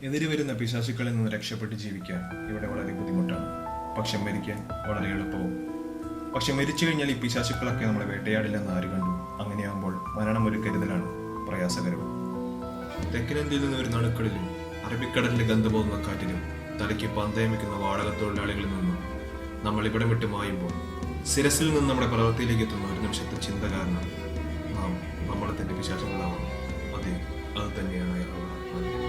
എതിര് വരുന്ന പിശാചുക്കളിൽ നിന്ന് രക്ഷപ്പെട്ട് ജീവിക്കാൻ ഇവിടെ വളരെ ബുദ്ധിമുട്ടാണ്. പക്ഷെ മരിക്കാൻ വളരെ എളുപ്പവും. പക്ഷെ മരിച്ചു കഴിഞ്ഞാൽ ഈ പിശാചുക്കളൊക്കെ നമ്മളെ വേട്ടയാടില്ലെന്ന് ആര് കണ്ടു? അങ്ങനെയാകുമ്പോൾ മരണം ഒരു കരുതലാണ്, പ്രയാസകരവും. തെക്കനന്ത്യയിൽ നിന്ന് വരുന്ന അണുക്കളിലും അറബിക്കടലിന്റെ ഗന്ധമോതുന്ന കാറ്റിലും തലയ്ക്ക് പന്തയം വയ്ക്കുന്ന വാടക തൊഴിലാളികളിൽ നിന്നും നമ്മൾ ഇവിടം വിട്ട് മായുമ്പോൾ ശിരസിൽ നിന്ന് നമ്മുടെ പ്രവൃത്തിയിലേക്ക് എത്തുന്ന ഒരു നിമിഷത്തെ ചിന്ത കാരണം നാം നമ്മളെ തന്നെ പിശാചുക്കളാവുന്നു. അതെ, അത് തന്നെയാണ് അയാളുടെ ആത്മാവ്.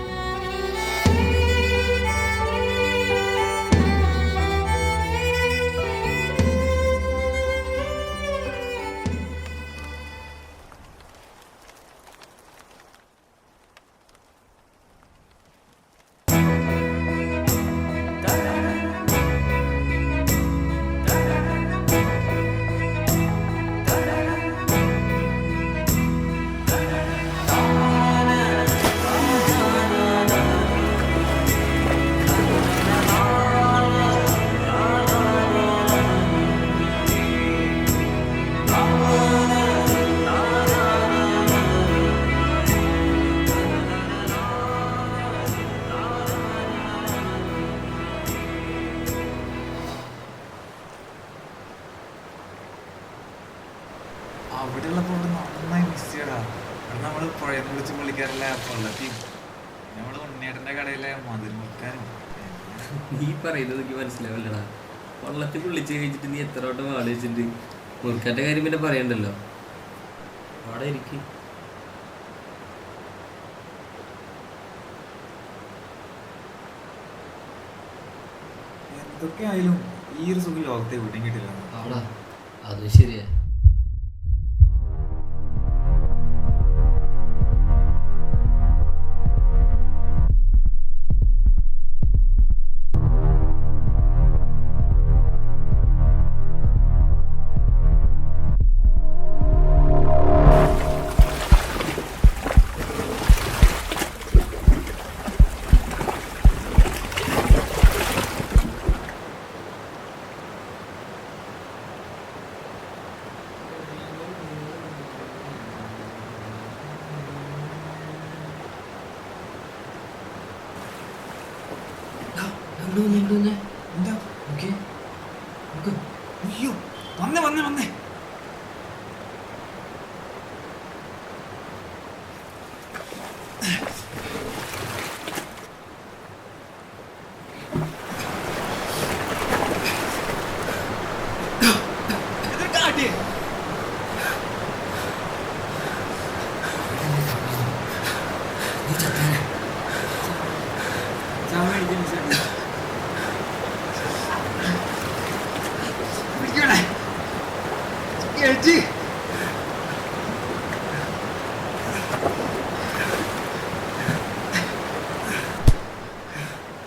അവിടെയുള്ളപ്പോൾ നന്നായി മിസ് ചെയ്യടാ. നമ്മള് പുഴയെന്ന് വിളിച്ച് പുള്ളിക്കാരല്ലേ പൊള്ളത്തി, നമ്മള് ഉണ്ണിയേട്ടന്റെ കടയിലെ മധുരമുക്കാരും. നീ പറയുന്നത് എനിക്ക് മനസ്സിലാവില്ലടാ. വള്ളത്തിൽ വിളിച്ച് കഴിച്ചിട്ട് നീ എത്ര വട്ടം വാളി വെച്ചിട്ട് മുറുക്കാന്റെ കാര്യം പിന്നെ പറയണ്ടല്ലോ. അവിടെ ഇരിക്കും. എന്തൊക്കെ ആയാലും ഈ ഒരു സുഖം ലോകത്തെ എവിടെയും കിട്ടില്ല. ആടാ, അത് ശരിയാ. എന്താ? അയ്യോ, വന്നേ വന്നേ വന്നേ.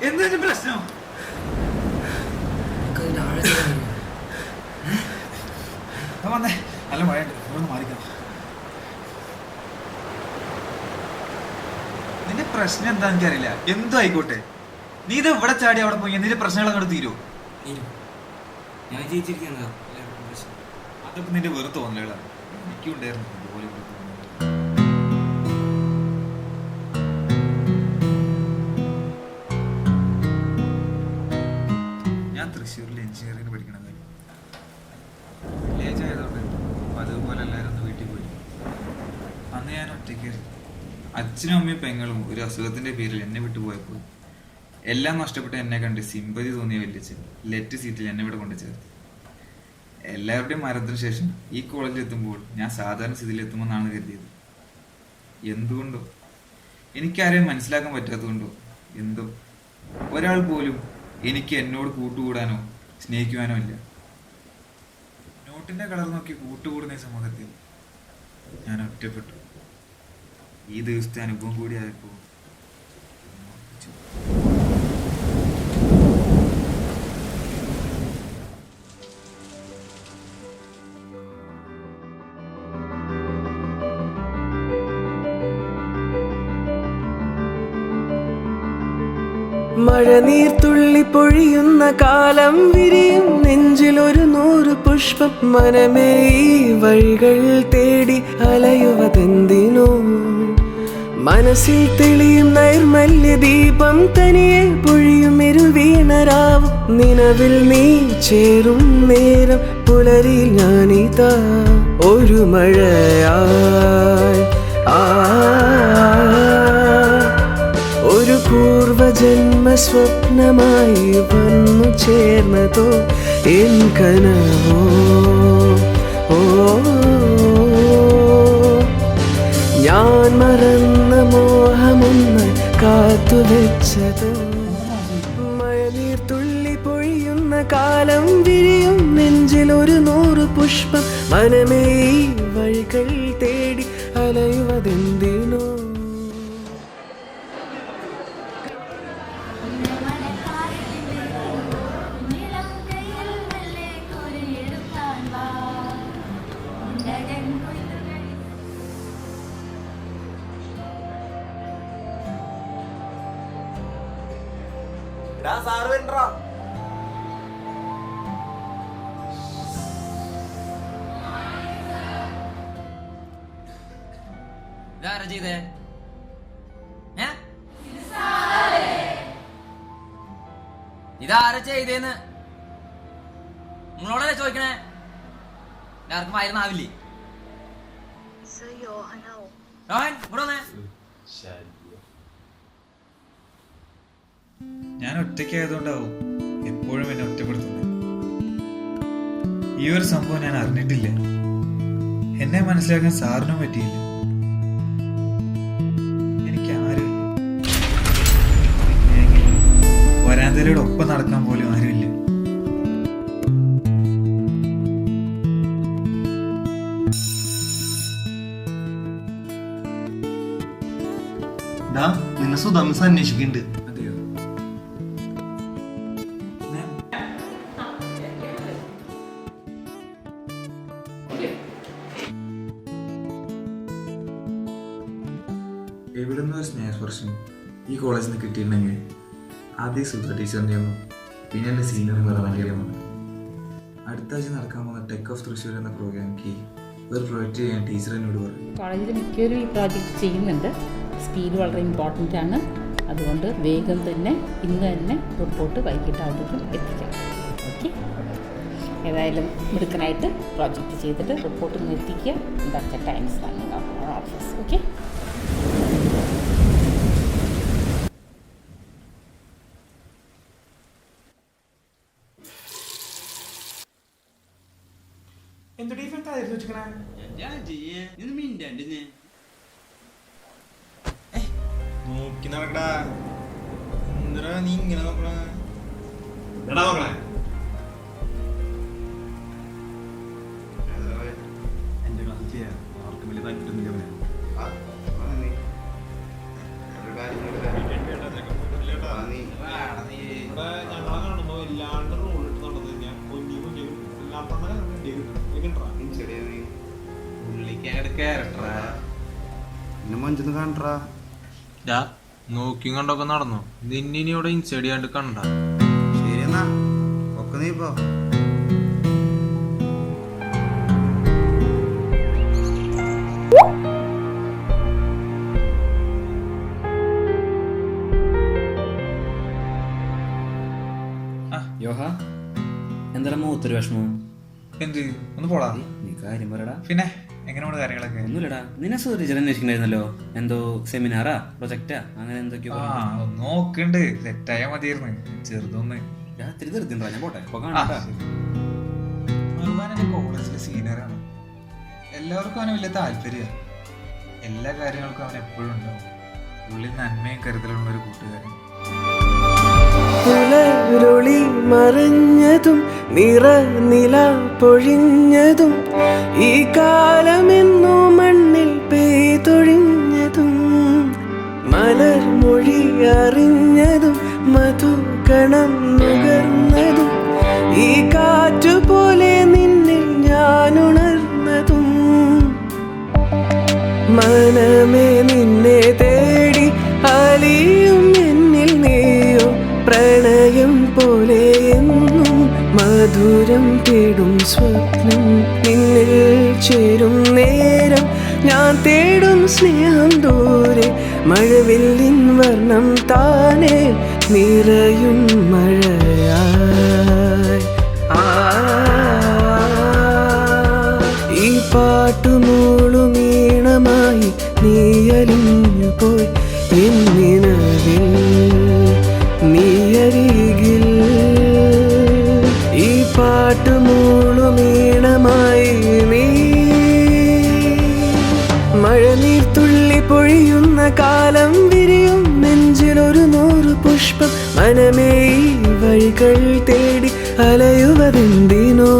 എന്താണ് പ്രശ്നം? വന്നേ, നല്ല മഴയുണ്ട്, ഒന്ന് മാറിക്കാം. നിന്റെ പ്രശ്നം എന്താ എനിക്കറിയില്ല. എന്തോ ആയിക്കോട്ടെ, നീ ഇത് ഇവിടെ ചാടി അവിടെ പോയി നിന്റെ പ്രശ്നങ്ങൾ അങ്ങോട്ട് തീരുമോ? ഞാൻ ജയിച്ചിരിക്കുന്ന അതൊക്കെ നിന്റെ വെറുതെ തോന്നലുകളാണ്. എനിക്കും ഉണ്ടായിരുന്നു ഇതുപോലെ. ഞാൻ തൃശ്ശൂരിൽ എഞ്ചിനീയറിംഗ് പഠിക്കണത്. വില്ലേജ് ആയതുകൊണ്ട് അതുപോലെ എല്ലാവരും ഒന്ന് വീട്ടിൽ പോയി. അന്ന് ഞാൻ ഒറ്റയ്ക്ക്, അച്ഛനും അമ്മയും പെങ്ങളും ഒരു അസുഖത്തിന്റെ പേരിൽ എന്നെ വിട്ടു പോയപ്പോൾ എല്ലാം നഷ്ടപ്പെട്ട് എന്നെ കണ്ട് സിമ്പതി തോന്നിയ വല്യച്ഛൻ ലെറ്റ് സീറ്റിൽ എന്നെ ഇവിടെ കൊണ്ടു ചേർത്ത്. എല്ലാവരുടെയും മരണത്തിന് ശേഷം ഈ കോളേജിൽ എത്തുമ്പോൾ ഞാൻ സാധാരണ സ്ഥിതിയിൽ എത്തുമെന്നാണ് കരുതിയത്. എന്തുകൊണ്ടോ, എനിക്കാരെയും മനസ്സിലാക്കാൻ പറ്റാത്തതുകൊണ്ടോ എന്തോ ഒരാൾ പോലും എനിക്ക് എന്നോട് കൂട്ടുകൂടാനോ സ്നേഹിക്കുവാനോ ഇല്ല. നോട്ടിന്റെ കളർ നോക്കി കൂട്ടുകൂടുന്ന ഈ സമൂഹത്തിൽ ഞാൻ ഒറ്റപ്പെട്ടു. ഈ ദിവസത്തെ അനുഭവം കൂടി ആയപ്പോൾ മഴനീർത്തുള്ളി പൊഴിയുന്ന കാലം വിരിയും നെഞ്ചിലൊരു 100 പുഷ്പം. മനമേ ഈ വഴികൾ തേടി അലയുവതെന്തിനോ? മനസ്സിൽ തെളിയും നൈർമല്യ ദീപം തനിയെ പൊഴിയും ഇരുവീണരാവും നിലവിൽ നീ ചേരും നേരം പുലരിൽ ഞാനിതാ ഒരു മഴയായി ഒരു പൂർവജന്മ സ്വപ്നമായി വന്നു ചേർന്നതോ എൻ കനവോ ഞാൻ മറന്ന മോഹമൊന്ന് കാത്തുവെച്ചതോ മഴനീർ തുള്ളി പൊഴിയുന്ന കാലം വിരിയും നെഞ്ചിൽ 100 പുഷ്പം മനമേ ഈ വഴികൾ തേടി അലയുവതെന്തിനോ ഇതാരാ ചെയ്തേ? ഇതാരാ ചെയ്തേന്ന് നിങ്ങളോടല്ലേ ചോദിക്കണേ? എല്ലാവർക്കും ആയിരുന്നാവില്ലേ? രോഹൻ ഇവിടെ വന്നേ. ഞാൻ ഒറ്റയ്ക്കായതുകൊണ്ടാവും എപ്പോഴും എന്നെ ഒറ്റപ്പെടുത്തുന്നത്. ഈ ഒരു സംഭവം ഞാൻ അറിഞ്ഞിട്ടില്ല. എന്നെ മനസ്സിലാക്കാൻ സാറിനും പറ്റിയില്ല. എനിക്ക് ആരുമില്ല. വരാന്തലയുടെ ഒപ്പം നടക്കാൻ പോലും ആരുമില്ല. നിന്നെ സുധാംസ അന്വേഷിക്കുന്നുണ്ട്. അതെയോ? എവിടുന്ന് ഒരു സ്നേഹസ്പർശം ഈ കോളേജിൽ നിന്ന് കിട്ടിയിട്ടുണ്ടെങ്കിൽ ആദ്യം സുധ ടീച്ചറിൻ്റെ ഒന്നും പിന്നെ എൻ്റെ സീനിയർ വണ്ടിയാണ്. അടുത്ത ആഴ്ച നടക്കാൻ പോകുന്ന ടെക് ഓഫ് തൃശ്ശൂർ എന്ന പ്രോഗ്രാമിക്ക് ഒരു പ്രൊജക്റ്റ് ചെയ്യാൻ ടീച്ചർ എന്നോട് പറഞ്ഞു. കോളേജിൽ മിക്കവരും ഈ പ്രോജക്റ്റ് ചെയ്യുന്നുണ്ട്. സ്പീഡ് വളരെ ഇമ്പോർട്ടൻ്റ് ആണ്. അതുകൊണ്ട് വേഗം തന്നെ ഇന്ന് തന്നെ റിപ്പോർട്ട് വൈകിട്ടാവുമ്പോഴേക്കും എത്തിക്കണം. ഓക്കെ, ഏതായാലും മിടുക്കനായിട്ട് പ്രോജക്റ്റ് ചെയ്തിട്ട് റിപ്പോർട്ട് ഒന്ന് എത്തിക്കുക. ഇതൊക്കെ ടൈംസ് തന്നെ ഓഫീസ്. ഓക്കെ, നോക്കി നടക്കടാ. എന്തിനാ നീ ഇങ്ങനെ നോക്കണേ? എടാ നോക്കണേ. എന്റെ ക്ലാസ് ചെയ്യാം. ആർക്കും വലിയ താല്പര്യമൊന്നുമില്ല. നോക്കി കണ്ടൊക്കെ നടന്നു. നിന്നിനി ഇവിടെ ഇൻസൈഡിയാണ്ട് കണ്ട. ശരിയെന്നാ ഒക്കെ നീ ഇപ്പോ യോഹ എന്താ മൂത്തൊരു വിഷമം? എന്ത്? ഒന്ന് പോടാ. നീ കാര്യം പറയടാ. പിന്നെ എങ്ങനെയാണ് കാര്യങ്ങളൊക്കെ? ഒന്നുമില്ലടാ, നിന്നെ ടീച്ചർ അന്വേഷിക്കണ്ടായിരുന്നല്ലോ. എന്തോ സെമിനാറാ പ്രൊജക്റ്റാ അങ്ങനെ എന്തൊക്കെയോ. നോക്കണ്ട്. സെറ്റായാ മതിയായിരുന്നു. ചെറുതൊന്ന് രാത്രി തീർത്തിണ്ടാ. ഞാൻ പോട്ടെ. കോളേജിലെ സീനിയറാണ്. എല്ലാവർക്കും അവന് വലിയ താല്പര്യമാണ്. എല്ലാ കാര്യങ്ങൾക്കും അവൻ എപ്പോഴും ഉണ്ടാവും. ഉള്ളിൽ നന്മയും കരുതലുള്ള ഒരു കൂട്ടുകാരൻ. പുലരൊളി മറിഞ്ഞതും നിറനില പൊഴിഞ്ഞതും ഈ കാലമെന്നോ മണ്ണിൽ പെയ്തൊഴിഞ്ഞതും മലർമൊഴി അറിഞ്ഞതും മധുകണം നുകർന്നതും ഈ കാറ്റുപോലെ നിന്നിൽ ഞാൻ ഉണർന്നതും മനമേ നിന്നെ തേടി അലിയും എന്നിൽ നീയോ പ്രണയം പോലെ എന്നും മധുരം തേടും സ്വപ്നം നിന്നിൽ ചേരും നേരം ഞാൻ തേടും സ്നേഹം ദൂരെ മഴവില്ലിൻ വർണ്ണം താനെ നിറയും മഴയായി. ഈ പാട്ടുമൂളും ഈണമായി നീയലിഞ്ഞു പോയി നിന്നിനവിൽ നീയരികിൽ. ഈ പാട്ടുമൂളും ഈണമായി നീ മഴനീർ തുള്ളി പൊഴിയുന്ന കാലം വിരിയും നെഞ്ചിലൊരു 100 പുഷ്പം. മനമേ ഈ വഴികൾ തേടി അലയുവതെന്തിനോ?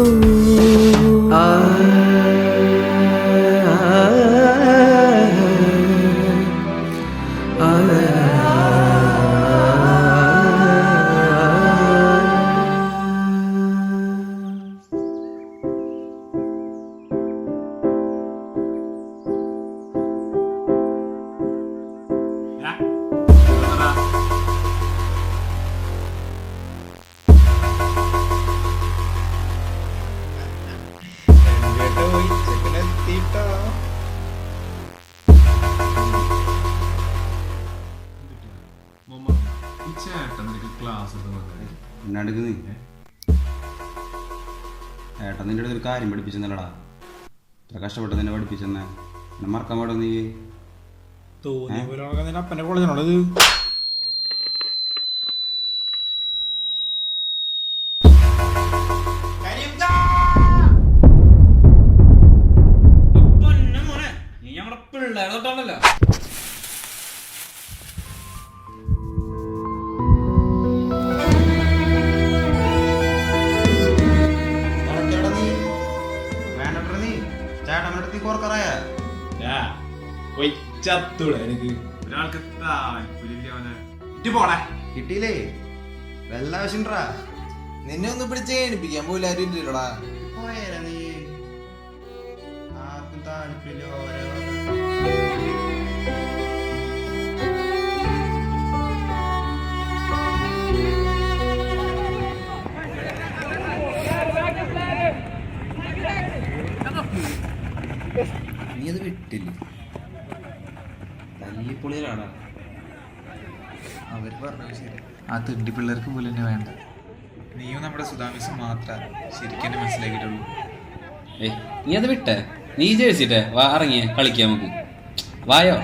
ക്ലാസ് എന്നാടുക്ക് നീ ഏട്ടൻ നിന്റെ അടുത്ത് ഒരു കാര്യം പഠിപ്പിച്ചെന്നല്ലടാ. ഇത്ര കഷ്ടപ്പെട്ട് നിന്നെ പഠിപ്പിച്ചെന്നെ എന്നെ മറക്കാൻ പാടോ നീ? തോന്നിയ അപ്പൻ്റെ കോളേജാണോ ഇത്? നീ ഞങ്ങളുടെ പിള്ളേരെ തൊട്ടാണല്ലോ. ഒരാൾക്ക് താല്പര്യം പോടെ കിട്ടിയില്ലേ? വല്ല ആവശ്യണ്ടാ നിന്നെ ഒന്ന് പിടിച്ച് ഏണിപ്പിക്കാൻ പോലും ആരും ഇല്ലല്ലോടാ. പോയേരാ നീ. ആർക്കും താല്പര്യം നീ അത് വിട്ടില്ലേ? തല്ലിപ്പൊളിയിലാടാ. അവർ പറഞ്ഞത് ശരി. ആ തിണ്ടി പിള്ളേർക്ക് പോലും എന്നെ വേണ്ട. നീയും നമ്മുടെ സുധാമിസും മാത്രം ശരിക്കും എന്നെ മനസ്സിലാക്കിയിട്ടുള്ളൂ. നീ അത് വിട്ടേ, നീ ജയിച്ചിട്ടേ വാ ഇറങ്ങിയേ കളിക്കാം നമുക്ക്. വായോ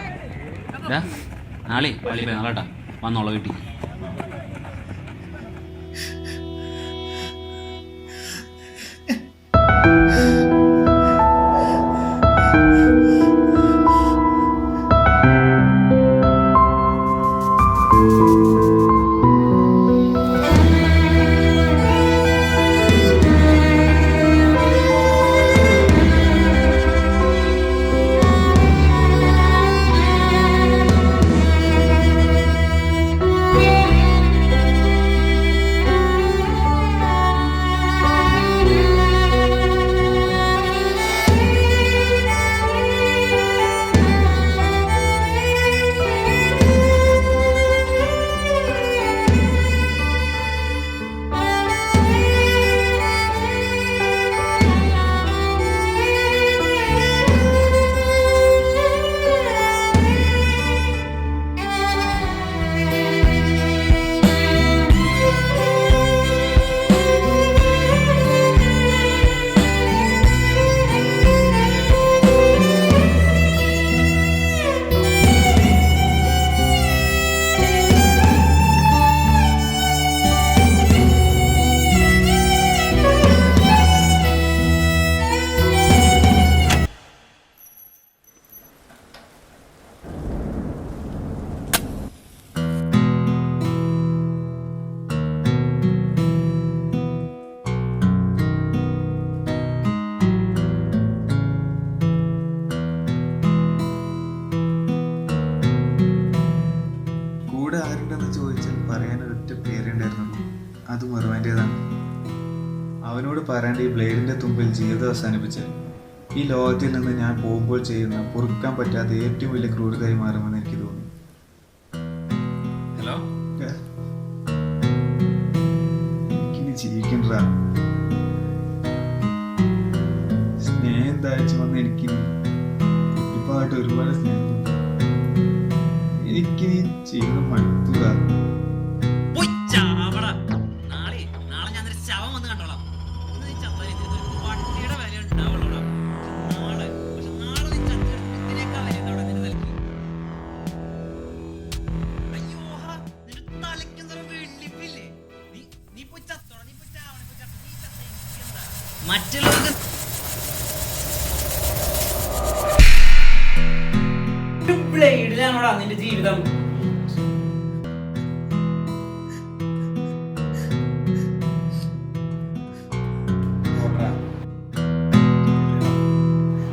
നാളെ കളി നാളെട്ടാ വന്നോളാം വീട്ടിൽ. അത് മറുവാൻ്റേതാണ്. അവനോട് പറയാണ്ട് ഈ ബ്ലേഡിൻ്റെ തുമ്പിൽ ജീവിതം അവസാനിപ്പിച്ച് ഈ ലോകത്തിൽ നിന്ന് ഞാൻ പോകുമ്പോൾ ചെയ്യുന്ന പൊറുക്കാൻ പറ്റാത്ത ഏറ്റവും വലിയ ക്രൂരതയായി മാറുമെന്ന് എനിക്ക് തോന്നി. ഹലോ, എനിക്കിനി ജീവിക്കണ്ട. സ്നേഹം താഴ്ച വന്ന് എനിക്ക് ഒരുപാട് സ്നേഹം. എനിക്ക് ജീവിതം മടുത്തുക. പോയി ചാവടാ. നാളെ ഞാൻ നിന്റെ ശവം വന്ന് കണ്ടോളാം. ഇന്ന് നീ ചത്താൽ ഇതിനൊരു പട്ടിയുടെ വില ഉണ്ടാവുള്ളൂടാ. നാളെ നീ ചത്തിട്ട് ഇതിനേക്കാൾ വില ഉണ്ടാവും നിന്റെ നിലക്ക്. അയ്യോ നിന്റെ തലയ്ക്ക് എന്തോ വെള്ളിപ്പില്ലേ? നീ പോയി ചത്തോടാ. നീ പോയി ചാവണേ. പോയി ചത്ത. നീ ചത്ത എന്താ മറ്റുള്ളവർക്ക് ബ്ലേഡിലാണോടാ നിന്റെ ജീവിതം?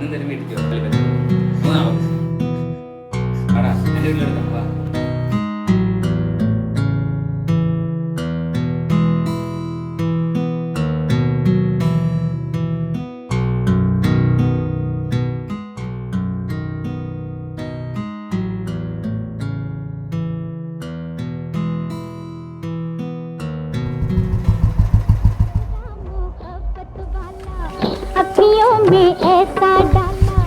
എന്തായാലും വീട്ടിൽ എൻ്റെ വീട്ടിലെടുക്കാം. വാ. अखियों में ऐसा डाला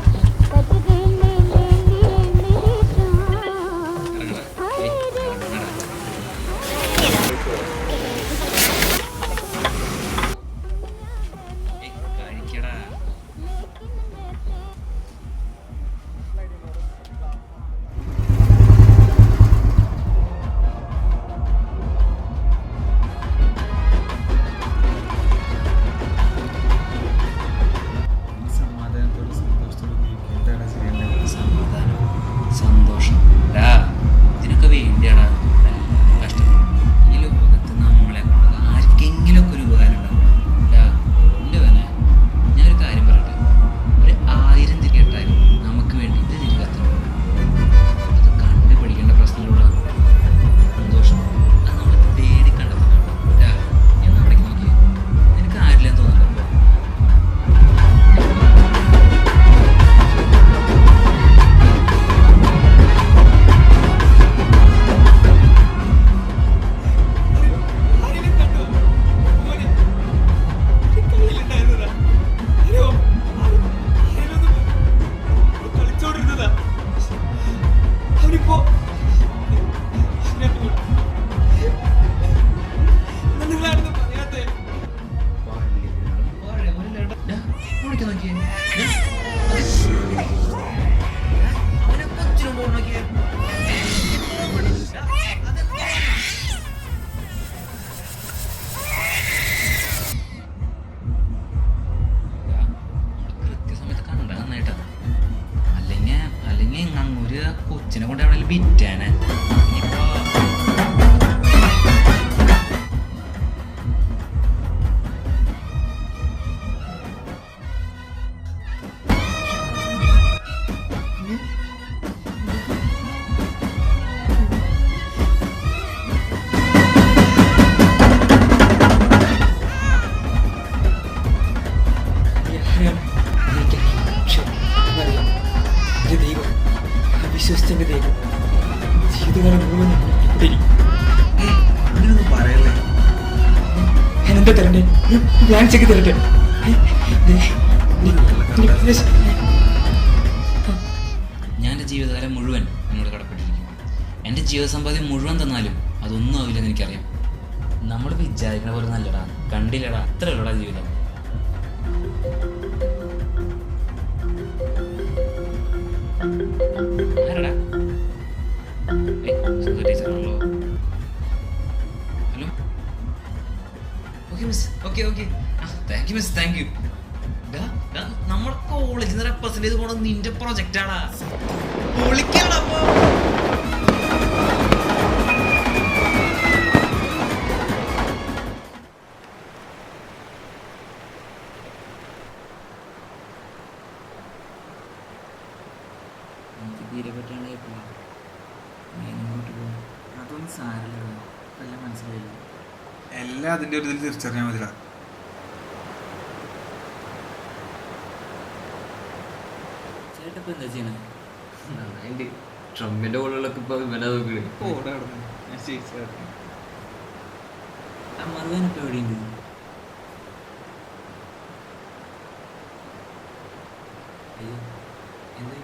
कजरे ने ले लिए मेरे जान हाय रे കഴിക്കടാ. സമാധാനത്തോടെ സന്തോഷത്തോടെ ജീവിക്കേണ്ടതാണ് ചെയ്യേണ്ടത്. സമാധാനം, സന്തോഷം. ഇതിനൊക്കെ വേണ്ടിയാണ് കഷ്ടപ്പെടുന്നത്. ഈ ലോകത്ത് നമ്മളെ കൊണ്ട് ആർക്കെങ്കിലും ഒക്കെ ഒരു ഉപകാരം ഉണ്ടാവും. എൻ്റെ തന്നെ ഞാനൊരു കാര്യം പറയട്ടെ, ഒരു 1000 തിരി കേട്ടാലും നമുക്ക് വേണ്ടി ഇത് തിരി കത്തണം. അത് കണ്ടുപിടിക്കേണ്ട പ്രശ്നങ്ങളോടാ സന്തോഷം. അത് നമ്മൾ തേടി കണ്ടെത്തണം. ഞാൻ അവിടേക്ക് നോക്കി നിനക്ക് ആരില്ലെന്ന് തോന്നുന്നുണ്ടോ? കൃത്യസമയത്ത് കണ്ട നന്നായിട്ടാ. അല്ലെങ്കിൽ ഒരു കൊച്ചിനെ കൊണ്ട് എവിടെ വിറ്റാനെ. ഇനിയിപ്പോ വിശ്വസിച്ചെന്റെ ദൈവം ജീവിതകാലം മുഴുവൻ അങ്ങനെയൊന്നും പറയല്ലേ. എന്താ തരണ്ടേ? ഞാൻ ചെക്ക് തരട്ടെ. ഞാൻ എൻ്റെ ജീവിതകാലം മുഴുവൻ എന്നോട് കടപ്പെട്ടിരിക്കും. എൻ്റെ ജീവിതസമ്പാദ്യം മുഴുവൻ തന്നാലും അതൊന്നും ആവില്ലെന്ന് എനിക്കറിയാം. നമ്മൾ വിചാരിക്കണ പോലെ നല്ലടാ, കണ്ടില്ലടാ, അത്ര ഉള്ളടാ ജീവിതം. ആരടാ? ടീച്ചറാണല്ലോ. Hello. Okay miss. Okay thank you miss, thank you. നമ്മുടെ കോളേജിൽ നിന്ന് റെപ്രസെന്റ് ചെയ്ത് പോണത് നിന്റെ പ്രൊജക്റ്റ് ആടാ. പൊളിക്കാടാ. അപ്പൊ തീരെ പറ്റാണ്ട് അതൊന്നും സാരല്ല. എല്ലാം മനസ്സിലായില്ല. എല്ലാം അതിൻ്റെ ഒരു ഇതിൽ തിരിച്ചറിഞ്ഞാൽ മതിടാ. ചേട്ടപ്പ എന്താ ചെയ്യണേ? ട്രംപിന്റെ കൂടെയുള്ളൊക്കെ ഇപ്പൊ ഇവനെ നോക്കണേ. മറുവാനിപ്പോ എവിടെയുണ്ട്? അയ്യോ എന്താ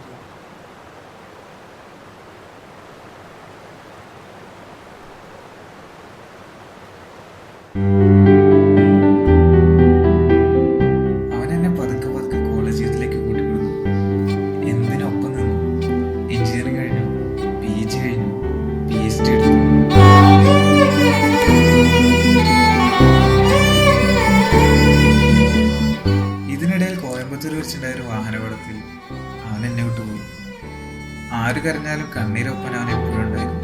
ആര് കരഞ്ഞാലും കണ്ണീരൊപ്പൻ അവൻ എപ്പോഴും ഉണ്ടായിരുന്നു.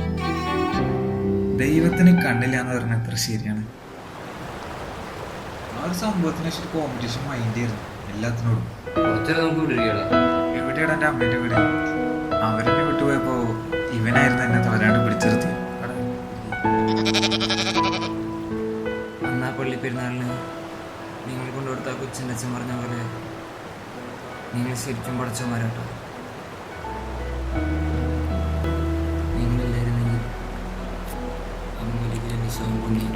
ദൈവത്തിന് കണ്ണില്ല എന്ന് പറഞ്ഞാൽ എത്ര ശരിയാണ്. ആ ഒരു സംഭവത്തിന് വെച്ചിട്ട് കോമ്പറ്റീഷൻ മൈൻഡ് ആയിരുന്നു എല്ലാത്തിനോടും. കുറച്ചേരം നമുക്ക് വിടുകയാണ്. എവിടെയാണ് എൻ്റെ അമ്മേൻ്റെ വീട്? അവരെന്നെ വിട്ടുപോയപ്പോ ഇവനായിരുന്നു എന്നെ തളരാണ്ട് പിടിച്ചിരുത്തി. അന്നാ പള്ളി പെരുന്നാളിന് നിങ്ങൾ കൊണ്ടുകൊടുത്ത കൊച്ചിൻ്റെ അച്ഛൻ പറഞ്ഞ പോലെ നിങ്ങൾ ശരിക്കും പഠിച്ചവന്മാരാട്ടോ. നിങ്ങളില്ലായിരുന്നെങ്കിൽ അമ്മൊരിക്കലും എൻ്റെ സ്വയം പുണ്യം.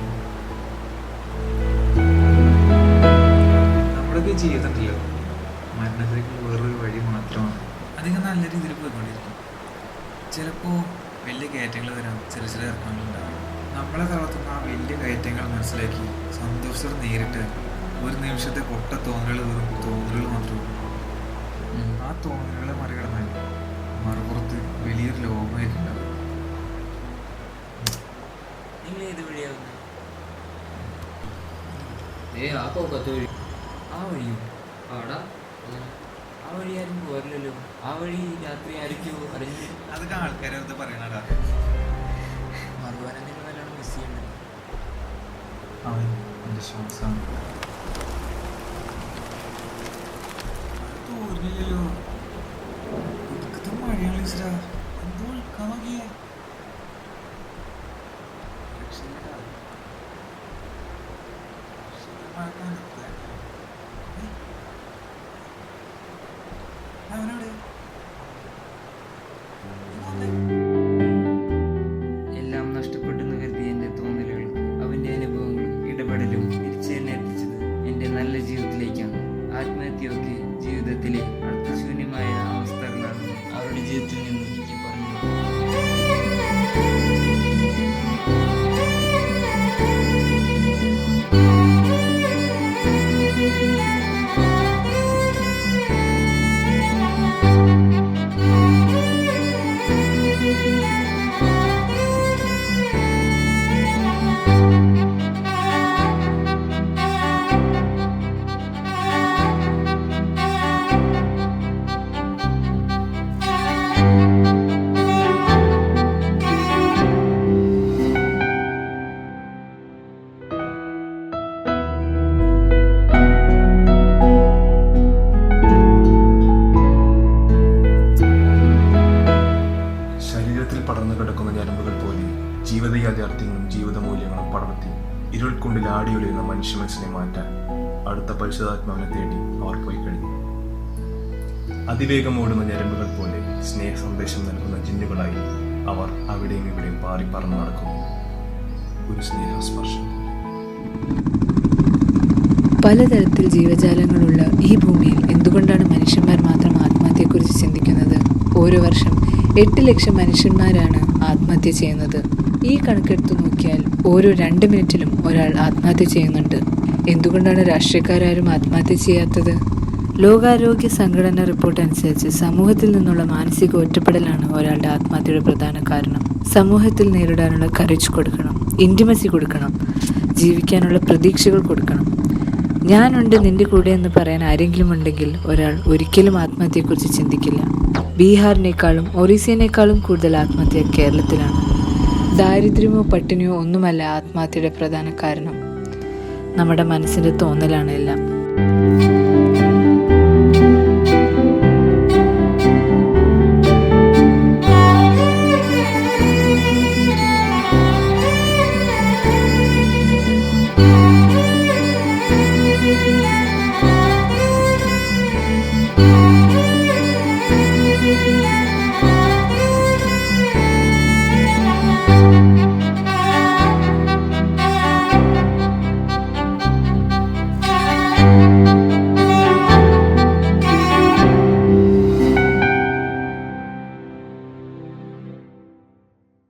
നമ്മുടെയൊക്കെ ജീവിതം ഉണ്ടല്ലോ, മരണത്തിലേക്ക് വേറൊരു വഴി മാത്രമാണ്. അധികം നല്ല രീതിയിൽ പോയിക്കൊണ്ടിരിക്കും. ചിലപ്പോൾ വലിയ കയറ്റങ്ങൾ വരാം, ചെറിയ ചെറിയ ഇറക്കങ്ങളുണ്ടാകും. നമ്മളെ തളർത്തുന്ന ആ വലിയ കയറ്റങ്ങൾ മനസ്സിലാക്കി സന്തോഷം നേരിട്ട് ഒരു നിമിഷത്തെ പൊട്ട തോന്നലുകൾ വെറും തോന്നലുകൾ മാത്രമേ ഉള്ളൂ. ആ തോന്നലുകളെ മറികടന്നാൽ മറുപുറത്ത് വലിയൊരു ലോകമായിരിക്കും ഉണ്ടാവും. നിങ്ങൾ ഏത് വഴിയാവുന്നത്? ആ പോക്കത്ത് വഴി. ആ വഴിയോ? ആടാ, ആ വഴി ആരും പോരില്ലല്ലോ. ആ വഴി രാത്രി ആയിരിക്കോ അറിഞ്ഞു. അതൊക്കെ ആൾക്കാരെ വെറുതെ പറയണടാ. മറുവാനം നിങ്ങൾ നല്ലോണം മിസ് ചെയ്യണ്ടേ? അവൻ എൻ്റെ ശ്വാസമാണ്. തോന്നില്ലല്ലോ, മഴയാണ് ഈശ്വരാ. എന്തോ വിളിക്കാൻ നോക്കിയേ. എല്ലാം നഷ്ടപ്പെട്ടെന്ന് കരുതിയ എൻ്റെ തോന്നലുകൾ, അവൻ്റെ അനുഭവങ്ങളും ഇടപെടലും തിരിച്ച് എന്നെ എത്തിച്ചത് എൻ്റെ നല്ല ജീവിതത്തിലേക്കാണ്. ആത്മഹത്യയൊക്കെ ജീവിതത്തിലെ അർത്ഥശൂന്യമായ അവസ്ഥകളാണ് അവരുടെ ജീവിതത്തിൽ നിന്ന് എനിക്ക് പറഞ്ഞു. ശരീരത്തിൽ പടർന്നു കിടക്കുന്ന ഞരമ്പുകൾ പോലെ ജീവിത യാഥാർത്ഥ്യങ്ങളും ജീവിത മൂല്യങ്ങളും പടർത്തി ഇരുൾക്കൊണ്ടിൽ ആടിയൊലിയുന്ന മനുഷ്യ മനസ്സിനെ മാറ്റാൻ അടുത്ത പരിശുദ്ധാത്മാവിനെ തേടി അവർ പോയി കഴിഞ്ഞു. അതിവേഗം ഓടുന്ന ഞരമ്പുകൾ പോലെ സ്നേഹ സന്ദേശം നൽകുന്ന ജിന്നുകളായി അവർ അവിടെയും ഇവിടെയും പാറി പറന്നു നടക്കുന്നു. ഒരു സ്നേഹസ്പർശം. പലതരത്തിൽ ജീവജാലങ്ങളുള്ള ഈ ഭൂമിയിൽ എന്തുകൊണ്ടാണ് മനുഷ്യന്മാർ മാത്രം ആത്മഹത്യയെക്കുറിച്ച് ചിന്തിക്കുന്നത്? ഓരോ വർഷം 8 ലക്ഷം മനുഷ്യന്മാരാണ് ആത്മഹത്യ ചെയ്യുന്നത്. ഈ കണക്കെടുത്ത് നോക്കിയാൽ ഓരോ 2 മിനിറ്റിലും ഒരാൾ ആത്മഹത്യ ചെയ്യുന്നുണ്ട്. എന്തുകൊണ്ടാണ് രാഷ്ട്രീയക്കാരും ആത്മഹത്യ ചെയ്യാത്തത്? ലോകാരോഗ്യ സംഘടന റിപ്പോർട്ട് അനുസരിച്ച് സമൂഹത്തിൽ നിന്നുള്ള മാനസിക ഒറ്റപ്പെടലാണ് ഒരാളുടെ ആത്മഹത്യയുടെ പ്രധാന കാരണം. സമൂഹത്തിൽ നേരിടാനുള്ള കറേജ് കൊടുക്കണം, ഇൻറ്റിമസി കൊടുക്കണം, ജീവിക്കാനുള്ള പ്രതീക്ഷകൾ കൊടുക്കണം. ഞാനുണ്ട് നിന്റെ കൂടെ എന്ന് പറയാൻ ആരെങ്കിലും ഉണ്ടെങ്കിൽ ഒരാൾ ഒരിക്കലും ആത്മഹത്യയെക്കുറിച്ച് ചിന്തിക്കില്ല. ബീഹാറിനേക്കാളും ഒറീസയേക്കാളും കൂടുതൽ ആത്മഹത്യ കേരളത്തിലാണ്. ദാരിദ്ര്യമോ പട്ടിണിയോ ഒന്നുമല്ല ആത്മഹത്യയുടെ പ്രധാന കാരണം. നമ്മുടെ മനസ്സിൻ്റെ തോന്നലാണ് എല്ലാം.